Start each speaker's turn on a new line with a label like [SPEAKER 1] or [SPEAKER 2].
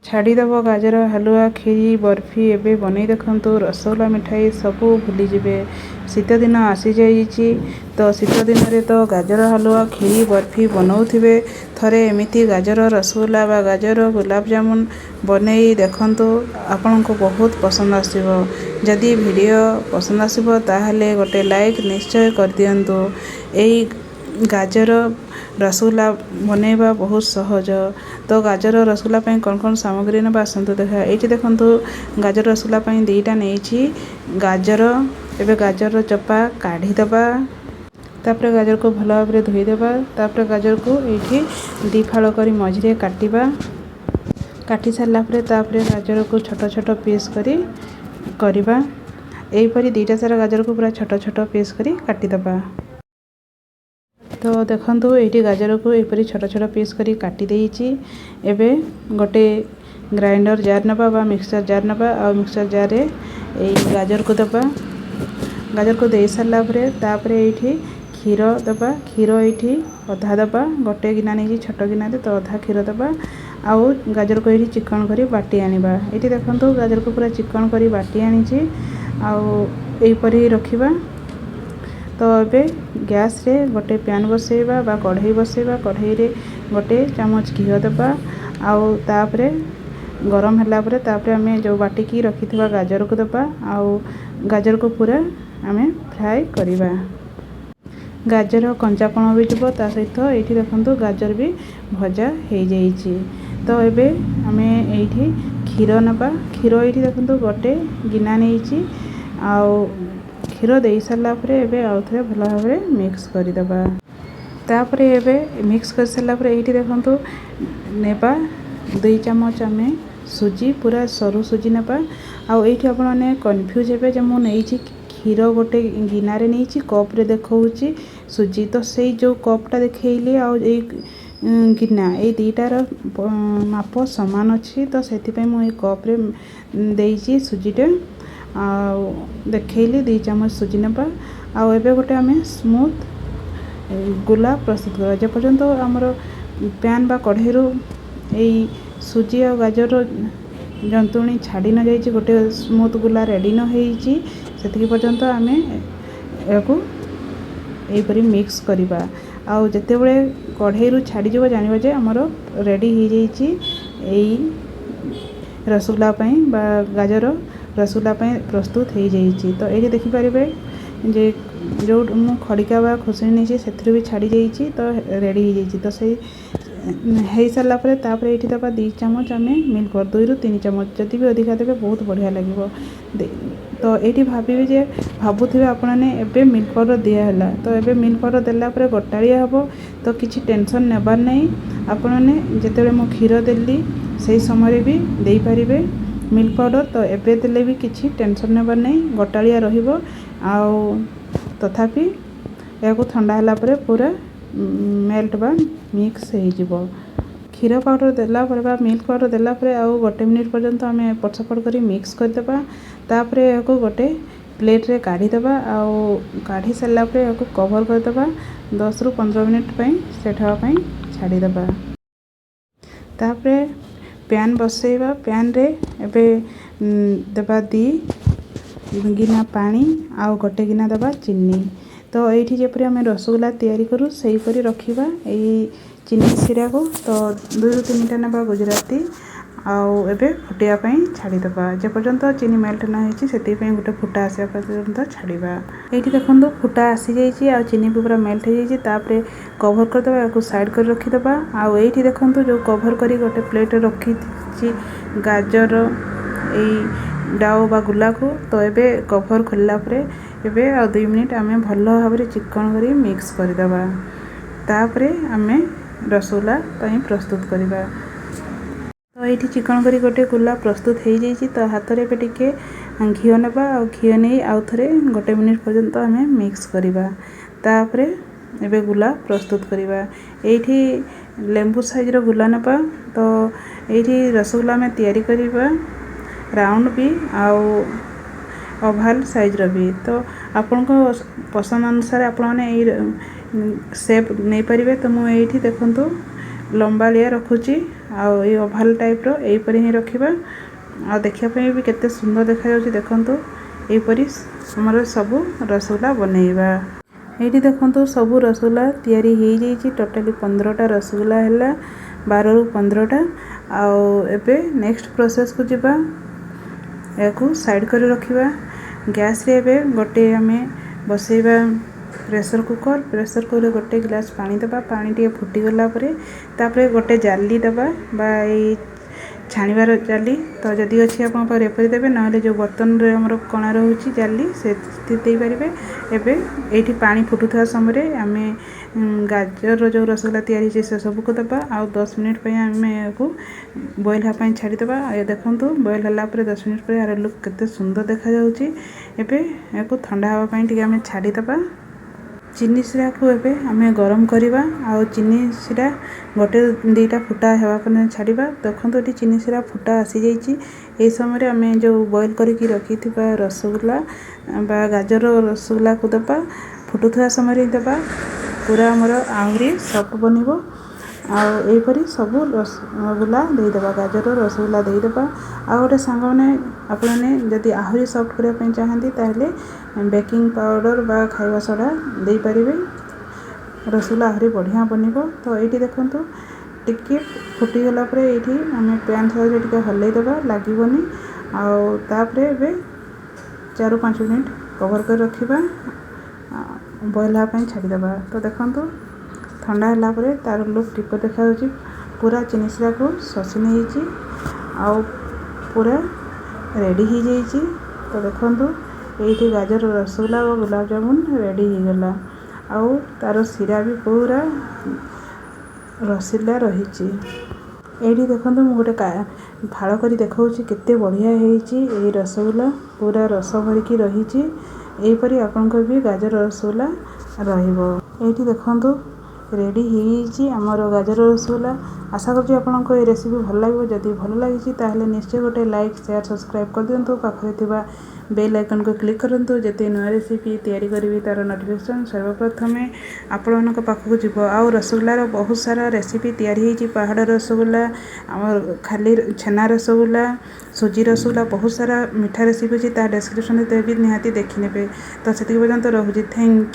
[SPEAKER 1] छाड़ीदेव गाजर हलुआ खीरी बर्फी एवं बनई देखु रसगोला मिठाई सबू भूलीजे। शीत दिन आसी जाइए तो शीत दिन में तो गाजर हलुआ खीरी बर्फी बनाऊे थरे एमती गाजर रसगोला बा गाजर गुलाब जामुन बनई देखु आपण को बहुत पसंद आसो। जदि वीडियो पसंद आसो ताहले गोटे लाइक निश्चय कर दियंतु। एई गाजर रसगुल्ला बनैबा बहुत सहज। तो गाजर रसगुल्ला पाई कौन कौन सामग्री ना आसतु देखा। ये देखु गाजर रसगुल्ला पाई दीटा नहीं गाजर एवं गाजर चोपा काढ़ीदबा तापर गाजर को भल भाव में धोईदेबा। तापर गाजर को ये दी फाड़ कर मझे काटिबा। काटी सारा तापर गाजर को छोट छोट पीस करवा। यहीपरी दीटा सारा गाजर को पूरा छोट छोट पीस करी काटिदबा। तो देखो ये गाजर को यहपरी छोट छोट पीस करी काटी देइछि। एबे गोटे ग्राइंडर जार नबा बा मिक्सर जार नबा आ मिक्सर जार रे ए गाजर को दबा। गाजर को दे सारा तापर ये क्षीर दबा। क्षीर ये अधा दबा। गोटे गिना नहीं छोट गिना तो अधा क्षीर दबा। आउ गाजर को ये चिकन करी बाटी आनिबा। ये देखो गाजर को पूरा चिकन करी बाटी आनी आईपरी रखिबा। तो ये गैस रे गोटे पैन बसैबा बा कढ़ई बसैबा। कढ़ई रे गोटे चामच घी दबा। आउ तापरे गरम होला परे तापरे हमें जो बाटिकी रखिथिबा गाजर को दबा। आउ गाजर को पूरा हमें फ्राई करिबा। गाजर कंचापण भी जब ता सहित ये देखो गाजर भी भजा हो जाइए। तो ये आम ये क्षीर नबा। क्षीर ये देखो गोटे गिना नहीं आउ क्षीर दे सारा आउ थे भल भाव में मिक्स करदे। तापर ये मिक्स कर सारा ये देखो नेबा 2 चामच आम सुजी पूरा सरू सुजी नेबा। आउ ये आपने कन्फ्यूज हे जे मुझे क्षीर गोटे गिनारे नहीं कप्रे देखा सुजी। तो से जो कपटा देखली आ गिना ये दीटार माप सामान अच्छी। तो से मुझे कप्रे देइछि सुजीटे आउ देखली 2 चामच सुजी नेबा। आउ एबे गोटे आम स्मूथ गुला प्रस्तुत कर जे पर्यंत आमर पैन बा कढ़ई यही सुजी और गाजर जंतुणी छाड़ी न जाइए गोटे स्मूथ गुला रेडी न होती पर्यंत आम यहपरी मिक्स करवा। आउ जिते बड़े कढ़ई छाड़ी जान जे आमर रेडी हो जाइए रसगुल्ला बा गाजर रसगुल्ला प्रस्तुत हो जाइए। तो ये देखिपारे जे जो मु खड़िका बा खुसनी नहीं से भी छाड़ी जाइए। तो रेडी हो जाइए। तो से हो सारापर तापर ये दबा 2 चामच आम मिल्क पाउडर 2 ରୁ 3 चामच जदि भी अधिका देवे बहुत बढ़िया लगे। तो ये भावे जे भावुवे आपने एवं मिल्क पाउडर दिहला। तो ये मिल्क पाउडर देलापर गोटाଳିया हम तो किसी टेंशन नेबार नहीं। आपने जिते मु क्षीर देली से समय भी दे पारे मिल्क पाउडर। तो एबे देले भी किसी टेंशन नेबार नहीं गोटाଳିया रहिबो। आउ तथापि या ठंडा होला परे पूरा मेल्ट बा मिक्स हो। क्षीर पाउडर देला पर बा मिल्क पाउडर देला पर आउ गोटे मिनिट पर्यंत आम एपट सेपट कर मिक्स करदेबा। तापर या गोटे प्लेट रे काढ़ीदेबा। आउ काढ़ी सारा या कवर करदेबा 10 ରୁ 15 मिनिट सेट हाँवाई छाड़ीदेबा। तापर पैन बसैबा। पैन रे एबे देबा 2 गिना पानी आउ गोटे गिना देबा चीनी। तो ये जपरी आम रसगुल्ला तैयारी करूँ से हीपरी रखा यही चीनी सिरा को। तो 2 ରୁ 3टा नेबा गुजराती आउ एबे फुटिया छाड़ीदेबा जे पर्यंत चीनी मेल्ट ना से गोटे फुटा आसा पर्यंत छाड़ा। ये देखो फुटा आसी जाइए आ चीनी भी पूरा मेल्ट हो जाइए। तापर कवर करदे या साइड कर रखीदे। आउ ये देखो जो कवर कर गोटे प्लेट रखी गाजर यही डाउ बा गुला को। तो ये कवर खोलला एबे आ 2 मिनिट आम भल भाव में चिकन करी मिक्स करदे। तापर आम रसगुल्ला प्रस्तुत करवा। तो ये चिकन करी गोटे गुला प्रस्तुत हो जाइए। तो हाथ में टे घी नेबा आ घी नहीं आउ थे गोटे मिनिट पर्यंत आम मिक्स करवा। तापर एबे गुला प्रस्तुत करवा। ये लेंबू साइज रो गुला नेबा। तो ये रसगुल्ला में तैयारी करवा राउंड भी आउ ओभाल साइज रो भी। तो आपण को पसंद अनुसार आपने शेप नहीं पारे। तो मुझे देखु लंबालिया रखुची आउ ये ओभाल टाइप रो एहीपरि ही रखिबा आ देखिया पई भी केते सुंदर देखा जाउची देखंतु एहीपरि हमर सब रसगुल्ला बनेइबा एठी देखंतु सब रसगुल्ला तयारी हेई जाईची टोटली 15टा रसगुल्ला हैला 12 रु 15टा आउ एबे नेक्स्ट प्रोसेस को जिबा याकू साइड कर रखिबा गैस रे एबे गोटे हमें बसेइबा प्रेशर कुकर गोटे गिलास पानी दबा पानी टे फुटी गला परे तापरे गोटे जाली दबा बा ए छाणीबार जाली तो जदि अच्छी आप एपरी देवे ना जो बर्तन रे हमर कणा रहउची जाली से दे पारिबे एबे एठी पानी फुटुथा समय आमे गाजर जो रसगुल्ला तैयारी से सब को दबा आ 10 मिनिट पे आमे को बॉईल हा पई छाडी दबा ए देखंतु बॉईल हला परे 10 मिनिट पे यार लुक केते सुंदर देखा जाउची एबे एको ठंडा हवा पई टिके आमे छाडी दबा चीनी सिरा को एबे आमे गरम करिबा आ चीनी सिरा गोटे दीटा फुटा हेबा पने छाडिबा देखंतु एटी चीनी सिरा फुटा आसी जाईची ए समय रे आमे जो बॉईल करिकि रखिथिबा रसगुल्ला बा गाजर रसगुल्ला को दबा फुटुथवा समय रे दबा पूरा हमर आंगरी सॉफ्ट बनिबो आ एपरी सब रसगुल्ला दे दबा गाजर रसगुल्ला दे दबा आ गोटे सांग माने आपने जदि आहुरी सॉफ्ट करिया पई चाहंती ताहले बेकिंग पाउडर बा खाइबा सोडा दे परिबे रसगुल्ला आहुरी बढ़िया बनिबो तो एठी देखंतु टिके फुटी गला परे एठी हमें पैन साइज रे टिके हल्लै दबा लागिबोनी आ तापरे एबे 4-5 मिनिट कवर कर रखिबा बॉईल हा पई छाडी दबा तो देखंतु ठंडा हला परे तार लुक टिप देखा होची पूरा चीनी सिरा को ससी नै हिची आ पूरा रेडी ही जाईची तो देखंतु एठी गाजर रसगुल्ला और गुलाब जामुन रेडी ही गला आ तार सिरा भी पूरा रसिला रहिची एठी देखंतु मु गोटे फाळ करी देखाउची केते बढ़िया हेची ए रसगुल्ला पूरा रस भरी की रहिची एही परी आपन को भी गाजर रसगुल्ला रहिबो एठी देखंतु रेडी ही आमर गाजर रसगुल्ला आशा करछि आपनको ए रेसिपी भल लागो जदि भल लागिछि ताहले निश्चय गोटे लाइक शेयर सब्सक्राइब कर दियंतु पाखरे थिबा बेल आइकन को क्लिक करंतु जते नया रेसिपी तैयारी करबी तार नोटिफिकेशन सर्वप्रथमे आपनक पाखको जिवो आ रसगुल्ला रो बहुत सारा रेसिपी तैयारी हेछि पहाड़ रसगुल्ला हमर खाली छेना रसगुल्ला सुजी रसगुल्ला बहुत सारा मीठा रेसिपी अछि ता डिस्क्रिप्शन देबी निहाती देखि नेबे तो सेति पर्यंत रहूछि थैंक यू।